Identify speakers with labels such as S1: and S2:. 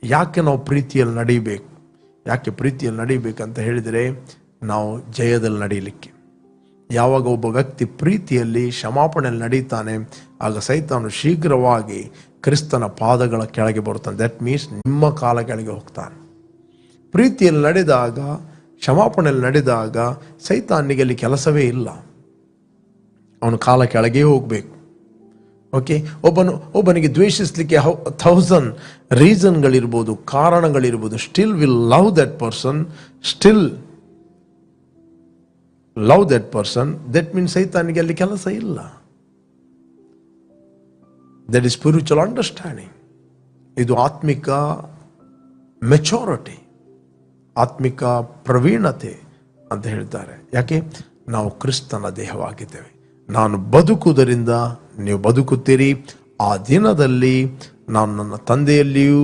S1: ಯಾಕೆ ನಾವು ಪ್ರೀತಿಯಲ್ಲಿ ನಡೀಬೇಕು? ಯಾಕೆ ಪ್ರೀತಿಯಲ್ಲಿ ನಡೀಬೇಕಂತ ಹೇಳಿದರೆ, ನಾವು ಜಯದಲ್ಲಿ ನಡೀಲಿಕ್ಕೆ. ಯಾವಾಗ ಒಬ್ಬ ವ್ಯಕ್ತಿ ಪ್ರೀತಿಯಲ್ಲಿ ಕ್ಷಮಾಪಣೆಯಲ್ಲಿ ನಡೀತಾನೆ, ಆಗ ಸೈತಾನು ಶೀಘ್ರವಾಗಿ ಕ್ರಿಸ್ತನ ಪಾದಗಳ ಕೆಳಗೆ ಬರುತ್ತಾನೆ. ದಟ್ ಮೀನ್ಸ್ ನಿಮ್ಮ ಕಾಲ ಕೆಳಗೆ ಹೋಗ್ತಾನೆ. ಪ್ರೀತಿಯಲ್ಲಿ ನಡೆದಾಗ, ಕ್ಷಮಾಪಣೆಯಲ್ಲಿ ನಡೆದಾಗ ಸೈತಾನಿಗೆ ಅಲ್ಲಿ ಕೆಲಸವೇ ಇಲ್ಲ. ಅವನು ಕಾಲ ಕೆಳಗೆ ಹೋಗಬೇಕು. ಓಕೆ, ಒಬ್ಬನಿಗೆ ದ್ವೇಷಿಸಲಿಕ್ಕೆ 1000 ರೀಸನ್ಗಳಿರ್ಬೋದು, ಕಾರಣಗಳಿರ್ಬೋದು. Still will love that person, still love that person. That means ಸೈತಾನಿಗೆ ಅಲ್ಲಿ ಕೆಲಸ ಇಲ್ಲ. That is spiritual understanding. ಇದು ಆತ್ಮಿಕ ಮೆಚೋರಿಟಿ, ಆತ್ಮಿಕ ಪ್ರವೀಣತೆ ಅಂತ ಹೇಳ್ತಾರೆ. ಯಾಕೆ? ನಾವು ಕ್ರಿಸ್ತನ ದೇಹವಾಗಿದ್ದೇವೆ. ನಾನು ಬದುಕುವುದರಿಂದ ನೀವು ಬದುಕುತ್ತೀರಿ. ಆ ದಿನದಲ್ಲಿ ನಾನು ನನ್ನ ತಂದೆಯಲ್ಲಿಯೂ